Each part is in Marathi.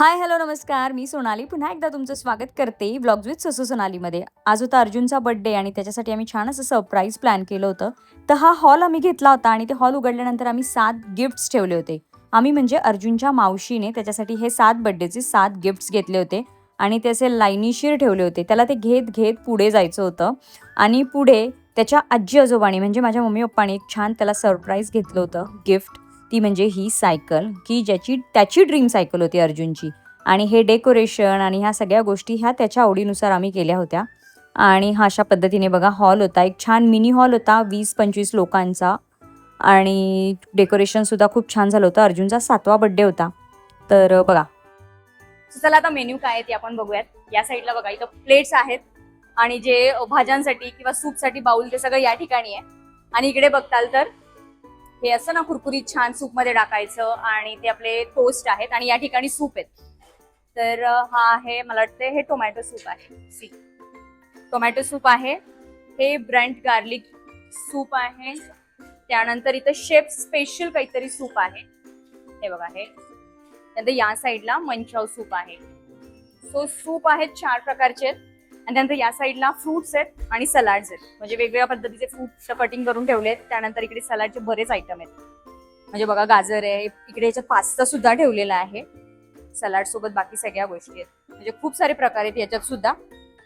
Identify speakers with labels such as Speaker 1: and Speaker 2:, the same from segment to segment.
Speaker 1: हाय, हॅलो, नमस्कार. मी सोनाली पुन्हा एकदा तुमचं स्वागत करते व्लॉग्स विथ ससू सोनालीमध्ये. आज होता अर्जुनचा बर्थडे आणि त्याच्यासाठी आम्ही छान असं सरप्राईज प्लॅन केलं होतं. तर हा हॉल आम्ही घेतला होता आणि ते हॉल उघडल्यानंतर आम्ही 7 गिफ्ट्स ठेवले होते. आम्ही म्हणजे अर्जुनच्या मावशीने त्याच्यासाठी हे 7 बर्थडेचे 7 गिफ्ट्स घेतले होते आणि ते असे लाईनीशीर ठेवले होते. त्याला ते घेत घेत पुढे जायचं होतं आणि पुढे त्याच्या आजी-आजोबांनी म्हणजे माझ्या मम्मी-पप्पांनी एक छान त्याला सरप्राईज घेतलं होतं गिफ्ट. ती म्हणजे ही सायकल, की ज्याची त्याची ड्रीम सायकल होती अर्जुनची. आणि हे डेकोरेशन आणि ह्या सगळ्या गोष्टी ह्या त्याच्या आवडीनुसार आम्ही केल्या होत्या. आणि हा अशा पद्धतीने बघा हॉल होता. एक छान मिनी हॉल होता 20-25 लोकांचा आणि डेकोरेशनसुद्धा खूप छान झालं होतं. अर्जुनचा 7वा बर्थडे होता. तर बघा. चला आता मेन्यू काय आहे ते आपण बघूयात. या साईडला बघा इथं प्लेट्स आहेत आणि जे भाज्यांसाठी किंवा सूपसाठी बाउल ते सगळं या ठिकाणी आहे. आणि इकडे बघताल तर हे असं ना कुरकुरीत छान सूप मध्ये टाकायचं आणि ते आपले टोस्ट आहेत आणि या ठिकाणी सूप आहेत. तर हा आहे मला वाटतं हे टोमॅटो सूप आहे. टोमॅटो सूप आहे. हे ब्रँड गार्लिक सूप आहे. त्यानंतर इथं शेफ स्पेशल काहीतरी सूप आहे. हे बघा हे. त्यानंतर या साईडला मंचाव सूप आहे. सो सूप आहेत 4 प्रकारचे आणि त्यानंतर या साईडला फ्रुट्स आहेत आणि सलाड्स आहेत. म्हणजे वेगवेगळ्या पद्धतीचे फ्रुट्स कटिंग करून ठेवलेत. त्यानंतर इकडे सलाडचे बरेच आयटम आहेत. म्हणजे बघा गाजर आहे. इकडे याच्यात पास्ता सुद्धा ठेवलेला आहे. सलाड सोबत बाकी सगळ्या गोष्टी आहेत. म्हणजे खूप सारे प्रकार आहेत याच्यात सुद्धा.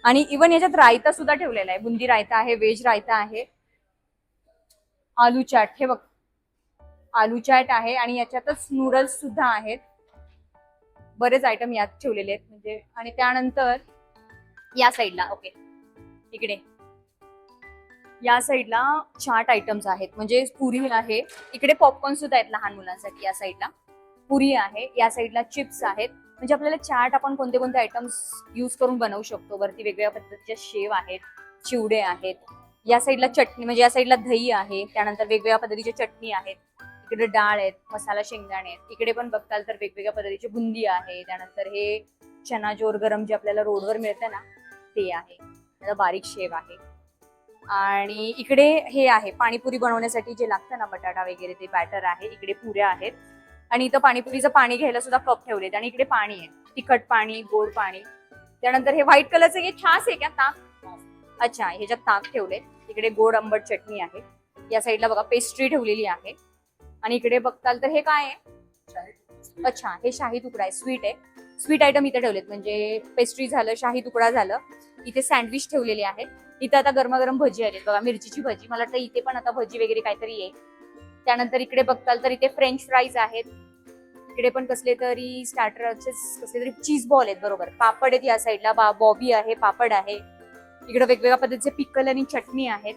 Speaker 1: आणि इवन याच्यात रायता सुद्धा ठेवलेला आहे. बुंदी रायता आहे, व्हेज रायता आहे, आलू चाट हे बघ आलू चाट आहे आणि याच्यातच नूडल्स सुद्धा आहेत. बरेच आयटम यात ठेवलेले आहेत म्हणजे. आणि त्यानंतर या साईडला ओके इकडे या साईडला चाट आयटम्स आहेत. म्हणजे पुरी आहे. इकडे पॉपकॉर्न सुद्धा आहेत लहान मुलांसाठी. या साईडला पुरी आहे. या साईडला चिप्स आहेत. म्हणजे आपल्याला चाट आपण कोणते कोणते आयटम्स यूज करून बनवू शकतो. वरती वेगवेगळ्या पद्धतीच्या शेव आहेत, चिवडे आहेत. या साईडला चटणी म्हणजे या साईडला दही आहे. त्यानंतर वेगवेगळ्या पद्धतीच्या चटणी आहेत. इकडे डाळ आहेत, मसाला शेंगदाणे आहेत. इकडे पण बघताल तर वेगवेगळ्या पद्धतीची बुंदी आहे. त्यानंतर हे चना जोर गरम जे आपल्याला रोडवर मिळतं ना ते आहे. त्याला बारीक शेव आहे. आणि इकडे हे आहे पाणीपुरी बनवण्यासाठी जे लागतं ना बटाटा वगैरे ते बॅटर आहे. इकडे पुऱ्या आहेत आणि इथं पाणीपुरीचं पाणी घ्यायला सुद्धा कप ठेवलेत आणि इकडे पाणी आहे. तिखट पाणी, गोड पाणी. त्यानंतर हे व्हाईट कलरचं हे छास आहे का ताक? अच्छा, ह्याच्यात ताक ठेवले. इकडे गोड आंबट चटणी आहे. या साईडला बघा पेस्ट्री ठेवलेली आहे. आणि इकडे बघताल तर हे काय आहे? अच्छा, हे शाही तुकडा आहे. स्वीट आहे. स्वीट आयटम इथे ठेवलेत. म्हणजे पेस्ट्री झालं, शाही तुकडा झालं. इथे सँडविच ठेवलेले आहेत. इथे आता गरमागरम भजी आली बघा, मिरचीची भजी. मला वाटतं इथे पण आता भजी वगैरे काहीतरी येईल. त्यानंतर इकडे बघताल तर इथे फ्रेंच फ्राईज आहेत. इकडे पण कसले तरी स्टार्टरचे कसले तरी चीज बॉल आहेत. बरोबर, पापड आहेत या साईडला. बॉबी आहे, पापड आहे. इकडे वेगवेगळ्या पद्धतीचे पिकल आणि चटणी आहेत.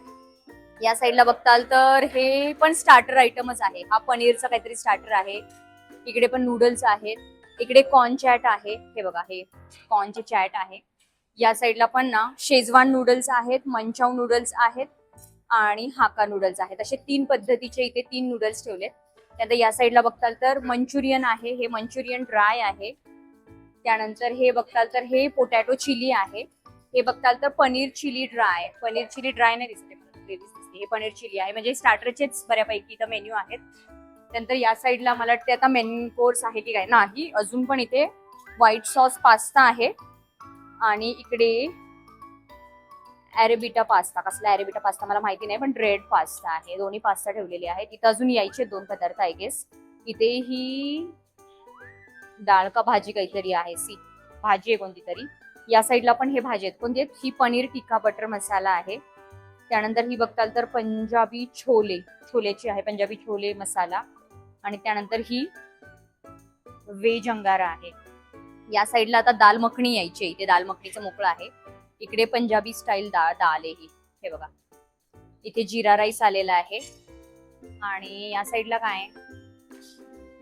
Speaker 1: या साईडला बघताल तर हे पण स्टार्टर आयटमच आहे. हा पनीरचा काहीतरी स्टार्टर आहे. इकडे पण नूडल्स आहेत. इकडे कॉर्न चॅट आहे. हे बघा हे कॉर्नचे चॅट आहे. या साईडला पण ना शेजवान नूडल्स आहेत, मंचाव नूडल्स आहेत आणि हाका नूडल्स आहेत. असे 3 पद्धतीचे इथे 3 नूडल्स ठेवलेत. त्यानंतर या साईडला बघताल तर मंचुरियन आहे. हे मंचुरियन ड्राय आहे. त्यानंतर हे बघताल तर हे पोटॅटो चिली आहे. हे बघताल तर paneer chilli dry. Paneer chilli dry नाही दिसते, हे पनीर चिली आहे. म्हणजे स्टार्टरचेच बऱ्यापैकी इथं मेन्यू आहेत. त्यानंतर या साईडला मला वाटते आता मेन कोर्स आहे की काय नाही, अजून पण इथे व्हाईट सॉस पास्ता आहे. आणि इकडे अरेबिटा पास्ता, कसला अरेबिटा पास्ता मला माहिती नाही, पण रेड पास्ता आहे. दोन्ही पास्ता ठेवलेले आहेत. इथं अजून यायचे 2 पदार्थ आय गेस. इथे ही डाळ का भाजी काहीतरी आहे. भाजी आहे कोणती तरी. या साईडला पण हे भाजी आहेत. कोणती आहेत? ही पनीर टिक्का बटर मसाला आहे. त्यानंतर ही बघताल तर पंजाबी छोलेची आहे. पंजाबी छोले मसाला. आणि त्यानंतर ही व्हेज अंगारा आहे. या साईडला आता दाल मखणी यायची. इथे दाल मखणीचं मोकळं आहे. इकडे पंजाबी स्टाईल दाल आहे ही. हे बघा इथे जिरा राईस आलेला आहे. आणि या साईडला काय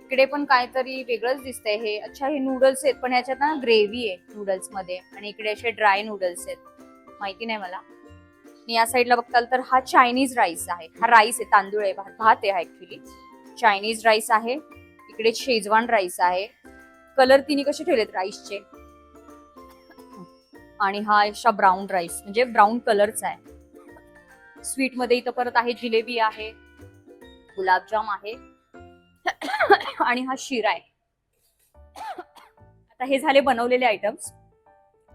Speaker 1: इकडे पण काहीतरी वेगळंच दिसतंय हे. अच्छा, हे नूडल्स आहेत पण ह्याच्यात ना ग्रेव्ही आहे नूडल्स मध्ये. आणि इकडे असे ड्राय नूडल्स आहेत. माहिती नाही मला. या साईडला बघताल तर हा चायनीज राईस आहे. हा राईस आहे, तांदूळ आहे, भात आहे. हा ऍक्च्युली चायनीज राईस आहे. इकडे शेजवान राईस आहे. कलर तिने कसे ठेवलेत राईसचे. आणि हा अशा ब्राऊन राईस म्हणजे ब्राऊन कलरचा आहे. स्वीट मध्ये इथं परत आहे जिलेबी आहे, गुलाबजाम आहे आणि हा शिरा आहे. आता हे झाले बनवलेले आयटम्स.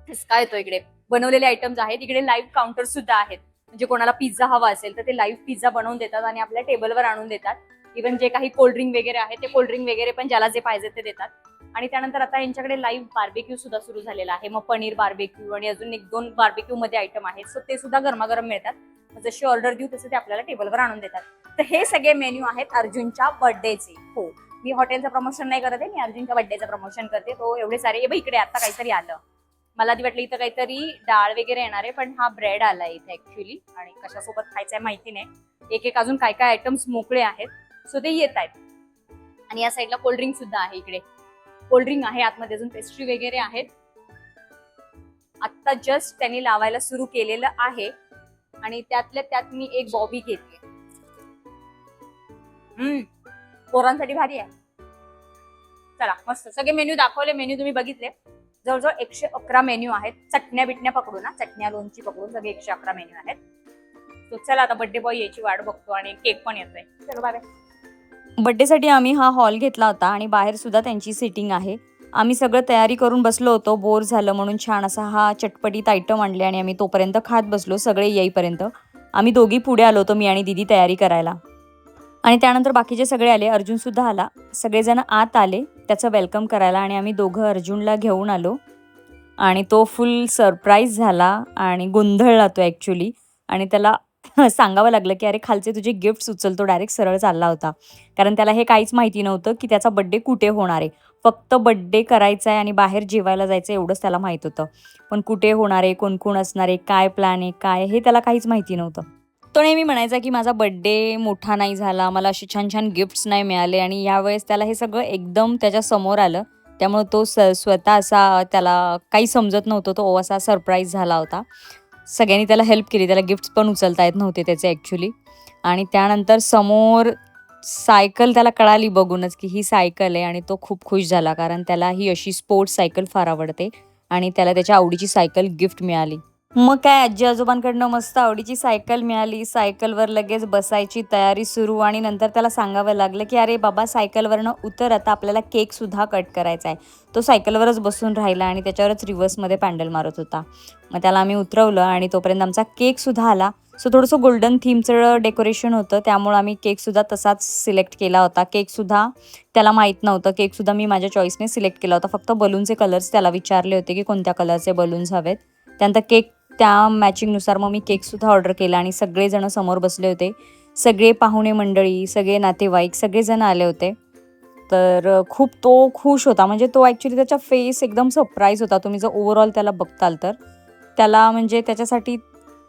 Speaker 1: ठसका येतो इकडे. बनवलेले आयटम्स आहेत. इकडे लाईव्ह काउंटर सुद्धा आहेत. म्हणजे कोणाला पिझ्झा हवा असेल तर ते लाईव्ह पिझ्झा बनवून देतात आणि आपल्या टेबलवर आणून देतात. इव्हन जे काही कोल्ड्रिंक वगैरे आहे ते कोल्ड्रिंक वगैरे पण ज्याला जे पाहिजे ते देतात. आणि त्यानंतर आता यांच्याकडे लाईव्ह बार्बेक्यू सुद्धा सुरू झालेला आहे. मग पनीर बार्बेक्यू आणि अजून 1-2 बार्बेक्यू मध्ये आयटम आहेत. सो ते सुद्धा गरमागरम मिळतात. जशी ऑर्डर देऊ तसे ते आपल्याला टेबलवर आणून देतात. तर हे सगळे मेन्यू आहेत अर्जुनच्या बर्थडेचे. हो, मी हॉटेलचं प्रमोशन नाही करत आहे, मी अर्जुनच्या बर्थडेचं प्रमोशन करते. तो एवढे सारे इकडे आता काहीतरी आलं. मला आधी वाटलं इथं काहीतरी डाळ वगैरे येणार आहे, पण हा ब्रेड आलाय इथे ऍक्च्युली. आणि कशासोबत खायचंय माहिती नाही. एक अजून काय काय आयटम्स मोकळे आहेत. सो ते येत आहेत. आणि या साईडला कोल्ड्रिंक सुद्धा आहे. इकडे कोल्ड्रिंक आहे, आतमध्ये अजून पेस्ट्री वगैरे आहेत. आता जस्ट त्यांनी लावायला सुरू केलेलं आहे. आणि त्यातल्या त्यात मी एक बॉबी घेतली. पोरांसाठी भारी आहे. चला मस्त सगळे मेन्यू दाखवले. मेन्यू तुम्ही बघितले. जवळजवळ 111 मेन्यू आहेत. चटण्या बिटण्या पकडून ना, चटण्या लोणची पकडून सगळे 111 मेन्यू आहेत. तो चला आता बर्थडे बॉय याची वाट बघतो आणि केक पण येतोय. चलो बाय.
Speaker 2: बड्डेसाठी आम्ही हा हॉल घेतला होता आणि बाहेर सुद्धा त्यांची सिटिंग आहे. आम्ही सगळं तयारी करून बसलो होतो. बोर झालं म्हणून छान असा हा चटपटीत आयटम आणले आणि आम्ही तोपर्यंत खात बसलो. सगळे येईपर्यंत आम्ही दोघी पुढे आलो होतो, मी आणि दीदी तयारी करायला. आणि त्यानंतर बाकीचे सगळे आले. अर्जुन सुद्धा आला. सगळेजण आत आले त्याचं वेलकम करायला आणि आम्ही दोघं अर्जुनला घेऊन आलो. आणि तो फुल सरप्राईज झाला आणि गोंधळला तो ॲक्च्युली. आणि त्याला सांगावं लागलं की अरे खालचे तुझे गिफ्ट्स उचल. तो डायरेक्ट सरळ चालला होता, कारण त्याला हे काहीच माहिती नव्हतं की त्याचा बड्डे कुठे होणार आहे. फक्त बड्डे करायचा आहे आणि बाहेर जेवायला जायचं एवढंच त्याला माहीत होतं. पण कुठे होणार आहे, कोण कोण असणार आहे, काय प्लॅन आहे, काय हे त्याला काहीच माहिती नव्हतं. तो नेहमी म्हणायचा की माझा बड्डे मोठा नाही झाला, मला असे छान छान गिफ्ट्स नाही मिळाले. आणि यावेळेस त्याला हे सगळं एकदम त्याच्या समोर आलं. त्यामुळे तो स्वतः असा त्याला काही समजत नव्हतं. तो असा सरप्राईज झाला होता. सगळ्यांनी त्याला हेल्प केली. त्याला गिफ्ट्स पण उचलता येत नव्हते त्याचे ॲक्च्युली. आणि त्यानंतर समोर सायकल त्याला कळाली बघूनच की ही सायकल आहे. आणि तो खूप खुश झाला, कारण त्याला ही अशी स्पोर्ट्स सायकल फार आवडते आणि त्याला त्याच्या आवडीची सायकल गिफ्ट मिळाली. मग काय आजी आजोबांकडनं मस्त आवडीची सायकल मिळाली. सायकलवर लगेच बसायची तयारी सुरू. आणि नंतर त्याला सांगावं लागलं की अरे बाबा सायकलवरनं उतर, आता आपल्याला केकसुद्धा कट करायचा आहे. तो सायकलवरच बसून राहिला आणि त्याच्यावरच रिव्हर्समध्ये पॅन्डल मारत होता. मग त्याला आम्ही उतरवलं आणि तोपर्यंत आमचा केकसुद्धा आला. सो थोडंसं गोल्डन थीमचं डेकोरेशन होतं, त्यामुळे आम्ही केकसुद्धा तसाच सिलेक्ट केला होता. केकसुद्धा त्याला माहीत नव्हतं. केकसुद्धा मी माझ्या चॉईसने सिलेक्ट केला होता. फक्त बलूनचे कलर्स त्याला विचारले होते की कोणत्या कलरचे बलून्स हवेत. त्यानंतर केक त्या मॅचिंगनुसार मग मी केकसुद्धा ऑर्डर केला आणि सगळेजण समोर बसले होते. सगळे पाहुणे मंडळी, सगळे नातेवाईक, सगळेजण आले होते. तर खूप तो खुश होता. म्हणजे तो ॲक्च्युली त्याचा फेस एकदम सरप्राईज होता. तुम्ही जर ओव्हरऑल त्याला बघताल तर त्याला म्हणजे त्याच्यासाठी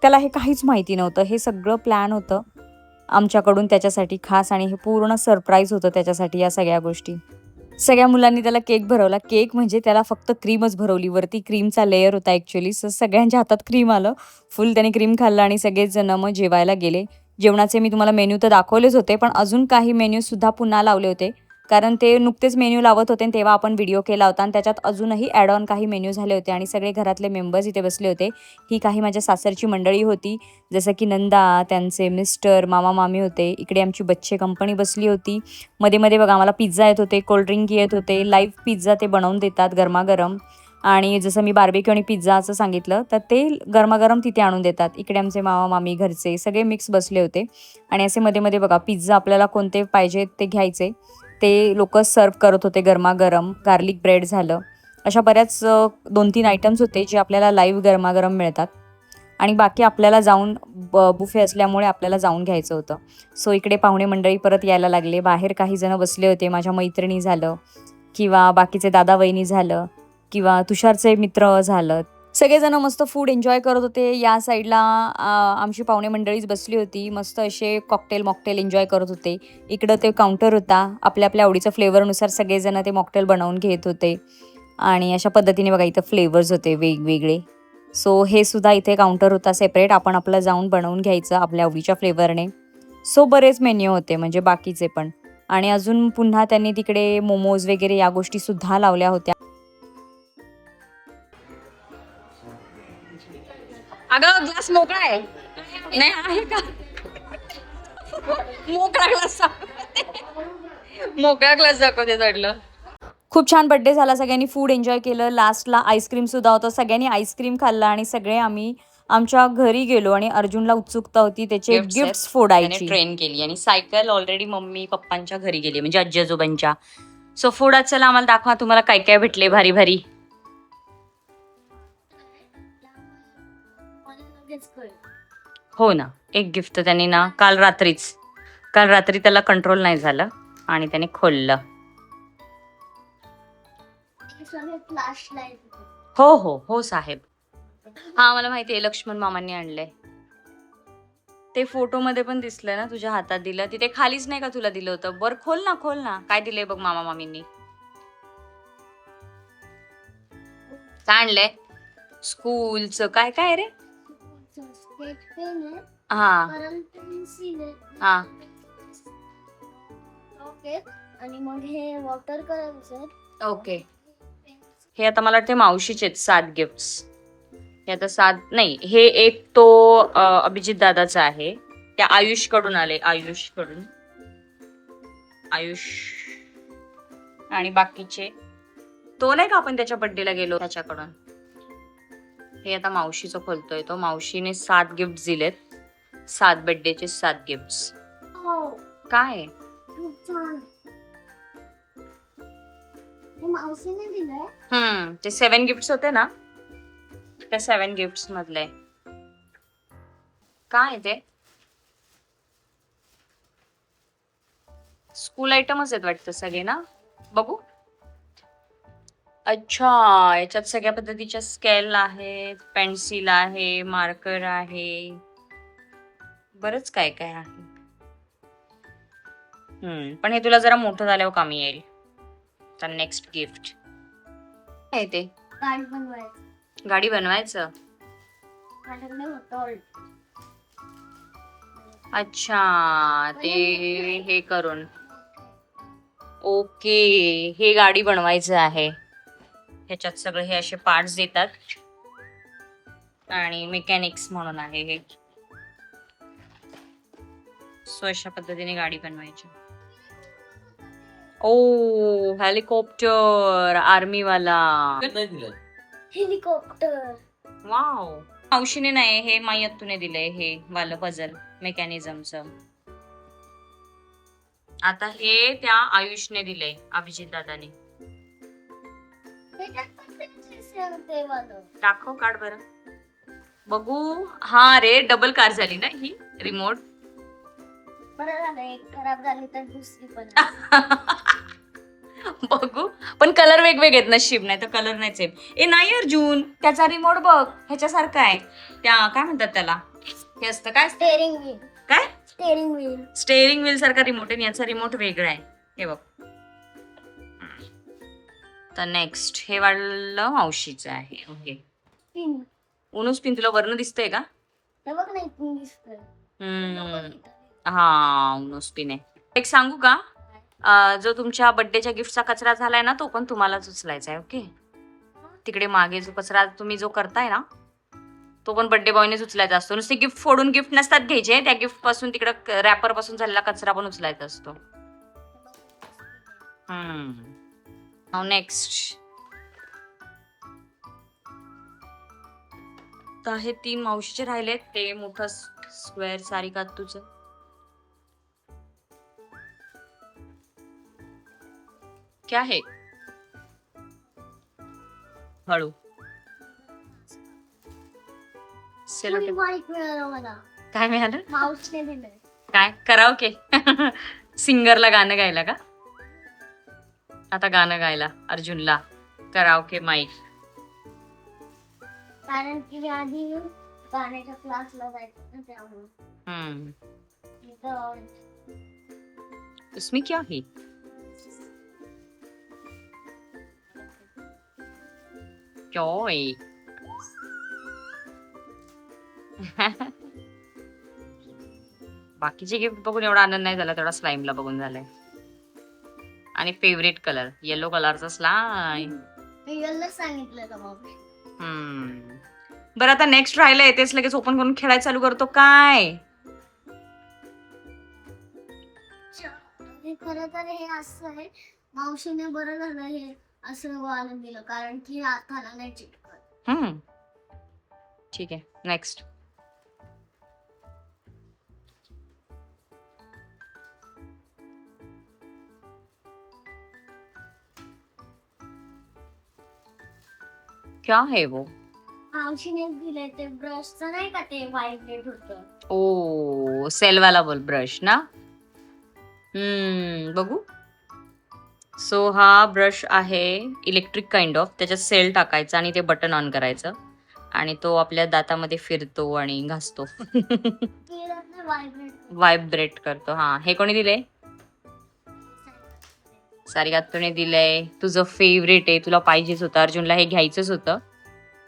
Speaker 2: त्याला हे काहीच माहिती नव्हतं. हे सगळं प्लॅन होतं आमच्याकडून त्याच्यासाठी खास. आणि हे पूर्ण सरप्राईज होतं त्याच्यासाठी या सगळ्या गोष्टी. सगळ्या मुलांनी त्याला केक भरवला. केक म्हणजे त्याला फक्त क्रीमच भरवली. वरती क्रीमचा लेयर होता ॲक्च्युली. सगळ्यांच्या हातात क्रीम आलं. फुल त्याने क्रीम खाल्लं आणि सगळेच मग जेवायला गेले. जेवणाचे मी तुम्हाला मेन्यू तर दाखवलेच होते, पण अजून काही मेन्यूसुद्धा पुन्हा लावले होते, कारण ते नुकतेच मेन्यू लावत होते आणि तेव्हा आपण व्हिडिओ केला होता. आणि त्याच्यात अजूनही ॲड ऑन काही मेन्यू झाले होते. आणि सगळे घरातले मेंबर्स इथे बसले होते. ही काही माझ्या सासरची मंडळी होती, जसं की नंदा, त्यांचे मिस्टर, मामा मामी होते. इकडे आमची बच्चे कंपनी बसली होती. मध्ये मध्ये बघा आम्हाला पिझ्झा येत होते, कोल्ड्रिंक येत होते. लाईव्ह पिझ्झा ते बनवून देतात गरमागरम. आणि जसं मी बार्बेक्यू आणि पिझ्झाचं सांगितलं तर ते गरमागरम तिथे आणून देतात. इकडे आमचे मामा मामी घरचे सगळे मिक्स बसले होते. आणि असे मध्ये मध्ये बघा पिझ्झा आपल्याला कोणते पाहिजे ते घ्यायचे, ते लोक सर्व करत होते गरमागरम. गार्लिक ब्रेड झालं, अशा बऱ्याच 2-3 आयटम्स होते जे आपल्याला लाईव्ह गरमागरम मिळतात. आणि बाकी आपल्याला जाऊन बुफे असल्यामुळे आपल्याला जाऊन घ्यायचं होतं. सो इकडे पाहुणे मंडळी परत यायला लागले. बाहेर काही जण बसले होते. माझ्या मैत्रिणी झालं, किंवा बाकीचे दादा वहिनी झालं, किंवा तुषारचे मित्र झालं. सगळेजण मस्त फूड एन्जॉय करत होते. या साईडला आमची पाहुणे मंडळीच बसली होती. मस्त असे कॉकटेल मॉकटेल एन्जॉय करत होते. इकडं ते काउंटर होता. आपल्या आपल्या आवडीचं फ्लेवरनुसार सगळेजण ते मॉकटेल बनवून घेत होते. आणि अशा पद्धतीने बघा इथं फ्लेवर्स होते वेगवेगळे. सो हे सुद्धा इथे काउंटर होता सेपरेट. आपण आपलं जाऊन बनवून घ्यायचं आपल्या आवडीच्या फ्लेवरने. सो बरेच मेन्यू होते म्हणजे बाकीचे पण. आणि अजून पुन्हा त्यांनी तिकडे मोमोज वगैरे या गोष्टीसुद्धा लावल्या होत्या.
Speaker 1: अगं ग्लास मोकळा आहे, नाही आहे का? मोकळा ग्लास मोकळा ग्लास दाखवते चढलं.
Speaker 2: खूप छान बर्थडे झाला. सगळ्यांनी फूड एन्जॉय केलं. लास्टला आईस्क्रीम सुद्धा होतं. सगळ्यांनी आईस्क्रीम खाल्लं आणि सगळे आम्ही आमच्या घरी गेलो आणि अर्जुनला उत्सुकता होती त्याचे गिफ्ट्स फोडायची. ट्रेन केली आणि सायकल ऑलरेडी मम्मी पप्पांच्या घरी गेली म्हणजे आजी आजोबांच्या. सो फोडात चला आम्हाला दाखवा तुम्हाला काय काय भेटले भारी भारी. हो ना, एक गिफ्ट त्याने ना काल रात्री त्याला कंट्रोल नाही झालं आणि त्याने खोललं. हो हो हो साहेब. हा मला माहिती आहे, लक्ष्मण मामांनी आणलंय. ते फोटो मध्ये पण दिसलंय ना तुझ्या हातात दिलं. तिथे खालीच नाही का तुला दिलं होतं. बर खोल ना काय दिलंय बघ मामा मामींनी. काय आणलंय? स्कूलचं काय काय रे? हा हा
Speaker 3: आणि मग हे वॉटर कलर.
Speaker 2: ओके. हे आता मला वाटते मावशीचे 7 गिफ्ट्स. हे आता 7 नाही, हे एक तो अभिजित दादाचा आहे. त्या आयुष कडून आले. आयुष आणि बाकीचे तो नाही का आपण त्याच्या बर्थडेला गेलो त्याच्याकडून. हे आता मावशीचं खोलतोय तो. मावशीने 7 गिफ्ट दिलेत. 7 बर्थडेचे 7 गिफ्ट्स. काय
Speaker 3: मावशीने दिलंय.
Speaker 2: ते 7 गिफ्ट्स होते ना, त्या 7 गिफ्ट्स मधले काय ते स्कूल आयटमच आहेत वाटतं सगळे ना. बघू. अच्छा, याच्यात सगळ्या पद्धतीच्या स्केल आहेत, पेन्सिल आहे, मार्कर आहे, बरंच काय काय आहे. पण हे तुला जरा मोठं झाल्यावर कामी येईल. तर नेक्स्ट गिफ्ट काय ते? गाडी बनवायचं. अच्छा, ते हे करून. ओके, हे गाडी बनवायचं आहे. ह्याच्यात सगळे हे असे पार्ट्स देतात आणि मेकॅनिक्स म्हणून आहे हे. सो अशा पद्धतीने गाडी बनवायची. ओ हेलिकॉप्टर आर्मी वाला.
Speaker 3: हेलिकॉप्टर.
Speaker 2: वाव. मावशीने नाही, हे मायत्तूने दिलंय हे वालं पझल मेकॅनिझमचं. आता हे त्या आयुषने दिलंय, अभिजित दादाने. दाखव कार्ड बरं बघू. हा रे, डबल कार झाली ना ही रिमोट.
Speaker 3: बरं झालं, एक खराब झाली तर दुसरी पण.
Speaker 2: बघू, पण कलर वेगवेगळे आहेत. नशीब नाही तर कलर नाहीच आहे. ए नाही अर्जुन, त्याचा रिमोट बघ, ह्याच्यासारखा आहे. त्या काय म्हणतात त्याला, हे असतं काय
Speaker 3: स्टेअरिंग व्हील.
Speaker 2: काय
Speaker 3: स्टेअरिंग
Speaker 2: व्हील सारखा रिमोट आहे. याचा रिमोट वेगळा आहे. हे बघ. तर नेक्स्ट हे वाढलं मावशीचं आहे. ओके.
Speaker 3: पिन.
Speaker 2: उनूस पिन तुला वर्ण दिसतंय का?
Speaker 3: हे बघ नाही, पिन दिसतंय.
Speaker 2: हा उनूस पिन आहे. एक सांगू का, जो तुमच्या बर्थडेच्या गिफ्टचा कचरा झालाय ना, तो पण तुम्हालाच उचलायचा आहे. ओके. तिकडे मागे जो कचरा तुम्ही जो करताय ना, तो पण बर्थडे बॉयनेच उचलायचा असतो. नुसते गिफ्ट फोडून गिफ्ट नसतात घ्यायचे. त्या गिफ्ट पासून तिकडे रॅपर पासून झालेला कचरा पण उचलायचा असतो. नेक्स्ट तर हे 3 मावशीचे राहिलेत. ते मोठं स्क्वेअर सारिका तुझं. क्या है? हळू. सेलोटेप.
Speaker 3: मला
Speaker 2: काय मिळालं?
Speaker 3: माऊसने दिलंय.
Speaker 2: काय कराओके? सिंगरला गाणं गायला का? आता गाणं गायला अर्जुनला कराओके माईक.
Speaker 3: कारण की आधी गाण्याच्या क्लासला जायचं ना, त्यामुळे.
Speaker 2: इसमें क्या है? Joy. बाकीचे गिफ्ट बघून एवढा आनंद नाही झाला तेवढा स्लाइमला बघून झालाय. आणि फेवरेट कलर येलो कलरचा स्लाइम.
Speaker 3: सांगितलं का मग.
Speaker 2: बरं आता नेक्स्ट राहिलंय, तेच लगेच ओपन करून खेळायला चालू करतो काय?
Speaker 3: खरं तर हे असं आहे, मावशीने बरं झालं हे असं वाळून दिलं, कारण की हाताला नाही चिटकत.
Speaker 2: ठीक आहे, नेक्स्ट. क्या है वो?
Speaker 3: मावशीने दिले ते ब्रशचं नाही का, ते व्हायब्रेट होतं.
Speaker 2: ओ सेल वाला बोल ब्रश ना. बघू. सो हा ब्रश आहे इलेक्ट्रिक काइंड ऑफ. त्याच्यात सेल टाकायचा आणि ते बटन ऑन करायचं आणि तो आपल्या दातामध्ये फिरतो आणि घासतो.
Speaker 3: व्हायब्रेट
Speaker 2: व्हायब्रेट करतो. हा, हे कोणी दिले? सारिकातूने दिलंय. तुझं फेवरेट आहे, तुला पाहिजेच होतं. अर्जुनला हे घ्यायचंच होतं,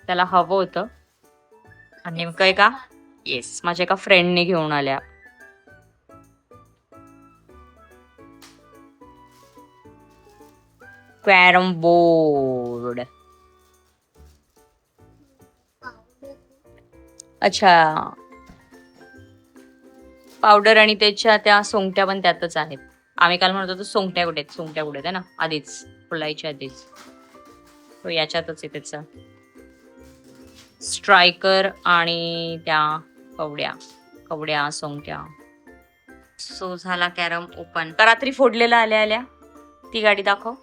Speaker 2: त्याला हवं होतं. आणि नेमकं आहे का? येस, माझ्या एका फ्रेंडने घेऊन आल्या. Carrom board. अच्छा, पावडर आणि त्याच्या त्या सोंगट्या पण त्यातच आहेत. आम्ही काल म्हणत होतो सोंगट्या कुठे आहेत, सोंगट्या कुठे आहेत ना, आधीच फुलायच्या आधीच. तो याच्यातच आहे त्याचा स्ट्रायकर आणि त्या कवड्या सोंगट्या. सो झाला कॅरम ओपन. का रात्री फोडलेला आल्या आल्या ती गाडी दाखव.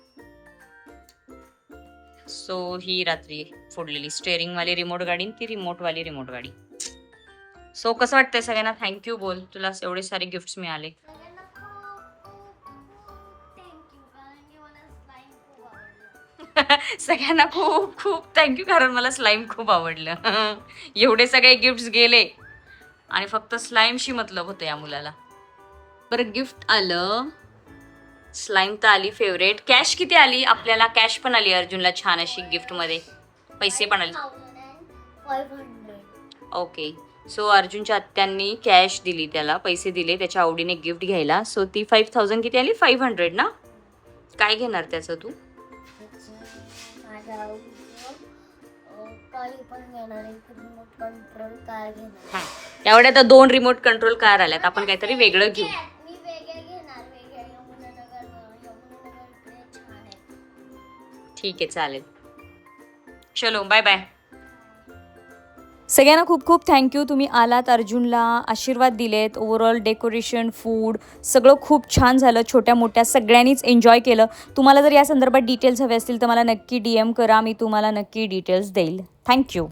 Speaker 2: सो ही रात्री फोडलेली स्टेअरिंग वाली रिमोट गाडी आणि ती रिमोट वाली रिमोट गाडी. सो कसं वाटतंय सगळ्यांना? थँक्यू बोल, तुला एवढे सारे गिफ्ट्स मिळाले.
Speaker 3: सगळ्यांना खूप थँक्यू, कारण की मला स्लाईम खूप आवडलं.
Speaker 2: सगळ्यांना खूप खूप थँक्यू, कारण मला स्लाईम खूप आवडलं. एवढे सगळे गिफ्ट्स गेले आणि फक्त स्लाईमशी मतलब होतं या मुलाला. बरं, गिफ्ट आलं, स्लाईम तर आली फेवरेट. कॅश किती आली आपल्याला? कॅश पण आली अर्जुनला छान अशी गिफ्ट मध्ये, पैसे पण आले.
Speaker 3: 500.
Speaker 2: ओके, सो अर्जुनच्या आत्यांनी कॅश दिली, त्याला पैसे दिले त्याच्या आवडीने गिफ्ट घ्यायला. सो ती 5000 किती आली? 500 ना. काय घेणार त्याचं तू?
Speaker 3: माझ्या काही पण घेणार, एक रिमोट कंट्रोल कार घेणार.
Speaker 2: एवढ्या तर 2 रिमोट कंट्रोल कार आल्यात, आपण काहीतरी वेगळं घेऊ.
Speaker 3: मी वेगळे घेणार, वेगळे. यमुनानगर इकडे छान आहे.
Speaker 2: ठीक आहे, चालेल. चलो, बाय बाय.
Speaker 1: सगळ्यांना खूप खूप थँक्यू. तुम्ही आलात, अर्जुनला आशीर्वाद दिलेत. ओव्हरऑल डेकोरेशन, फूड सगळं खूप छान झालं. छोट्या मोठ्या सगळ्यांनीच एन्जॉय केलं. तुम्हाला जर या संदर्भात डिटेल्स हवे असतील तर मला नक्की DM करा, मी तुम्हाला नक्की डिटेल्स देईल. थँक्यू.